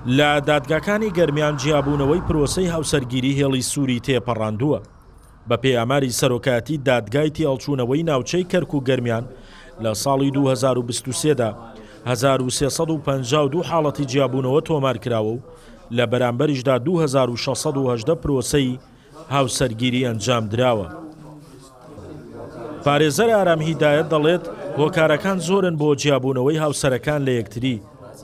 لە دادگاکانی گەرمیان جیابوونەوەی پرۆسەی هاوسەرگیری هێڵی سووری تێپەڕاندووە. بە پێی ئاماری سەرۆکاتی دادگای تێهەڵچوونەوەی ناوچەی کەرک و گەرمیان لە ساڵی 2023دا 1352 حاڵەتی جیابوونەوە تۆمار کراوە و لە بەرامبەریشدا 2618 پرۆسەی هاوسەرگیری ئەنجام دراوە. پارێزەر ئارام هیدایەت دەڵێت هۆکارەکان زۆرن بۆ جیابوونەوەی هاوسەرەکان لە یەکتری،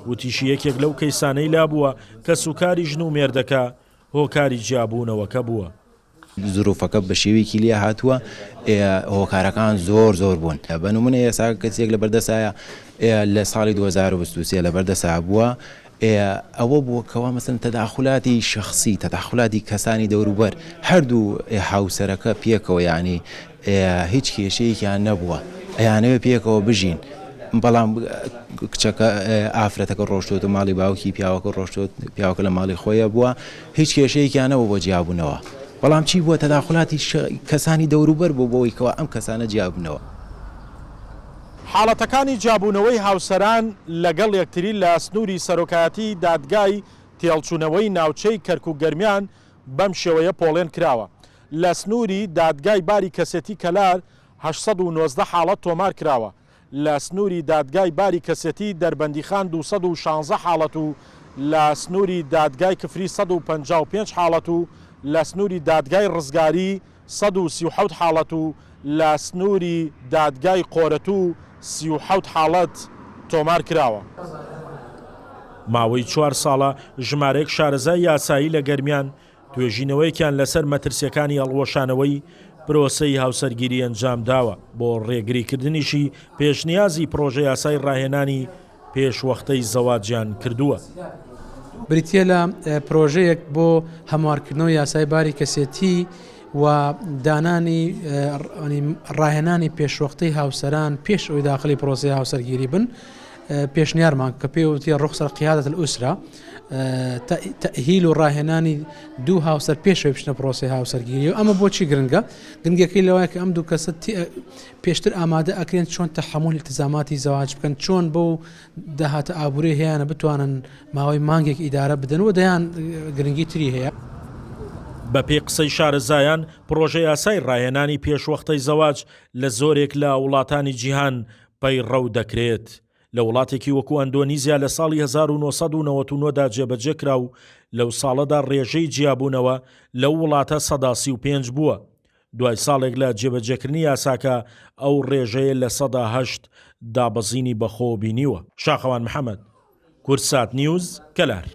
وتیشی یەکێک لەو کەیسانەی لابووە کە سوکاری ژن و مێردەکە هۆکاری جیابوونەوەکە بووە. زروفەکە بە شێوەیەکی لێ هاتووە، هۆکارەکان زۆر بوون. بە نمونە ئێستا کەسێک لە بەردەسایە لە ساڵی 2023 لە بەردەسا بووە، ئەوە بووە کەوا مەسەن تەداخلاتی شخصی، تەداخلاتی کەسانی دەوروبەر هەردوو هاوسەرەکە پێکەوە، یعنی هیچ کێشەیەکیان نەبووە، ئەیانەوێ پێکەوە بژین، بەڵام کچەکە ئافرەتەکە ڕۆشتوت و ماڵی باوکی پیاوەکە ڕۆشتوت، پیاوەکە لە ماڵی خۆیە بووە، هیچ کێشەیەکیانەوە بۆ جیابوونەوە، بەڵام چی بووە تەداخلاتی کەسانی دەوروبەر بوو بۆەوەی کەوا ئەم کەسانە جیابوونەوە. حاڵەتەکانی جیابوونەوەی هاوسەران لەگەڵ یەکتری لە سنووری سەرۆکایەتی دادگای تێهەڵچوونەوەی ناوچەی کەرک و گەرمیان بەم شێوەیە پۆڵێن کراوە. لە سنووری دادگای باری کەسێتی کەلار 819 حاڵەت تۆمار کراوە، لە سنووری دادگای باری کەسێتی دەربەندیخان 216 حاڵەت و لە سنووری دادگای کفری 155 حاڵەت و لە سنووری دادگای ڕزگاری 137 حاڵەت و لە سنووری دادگای قۆرەتوو 37 حاڵەت تۆمار کراوە. ماوەی 4 ساڵە ژمارەیەک شارەزای یاسایی لە گەرمیان توێژینەوەیەکیان لەسەر مەترسیەکانی هەڵوەشانەوەی پرۆسەی هاوسەرگیری ئەنجام داوە بۆ ڕێگریکردنیشی پێشنیازی پرۆژە یاسای ڕاهێنانی پێشوەختەی زەواجیان کردووە. بریتە لە پرۆژەیەک بۆ هەموارکردنەوەی یاسای باری کەسێتی و دانانی ڕاهێنانی پێشوەختەی هاوسەران پێش ئەوەی داخلی پرۆسەی هاوسەرگیری بن، پێشنیارمان کە پێوتە ڕخسەر قیادەت الئوسرە، تەهیل و ڕاهێنانی دوو هاوسەر پێشەوەی بچنە پرۆسەی هاوسەرگیری. و ئەمە بۆچی گرنگە؟ گرنگەکەی لەوەیە کە ئەم دوو کەسە پێشتر ئامادە ئەکرێن چۆن تەحموڵ التزاماتی زەواج بکەن، چۆن بۆ داهاتە ئابووری هەیەە بتوانن ماوەی مانگێک ئیدارە بدەن و دەیان گرنگی تری هەیە. بە پێی قسەی شارەزایان پرۆژە یاسای ڕاهێنانی پێشوەختەی زەواج لە زۆرێک لە وڵاتانی جیهان پەیڕەو دەکرێت. لە وڵاتێکی وەکو ئەندۆنیزیا لە ساڵی 1999دا جێبەجێ کرا و لەو ساڵەدا ڕێژەی جیابوونەوە لەو وڵاتە 135 بووە. دوای ساڵێک لە جێبەجێکردنی یاساکە ئەو ڕێژەیە لە 108 دابەزینی بەخۆ بینیوە. شاخەوان محەممەد، کورسات نیوز، کەلار.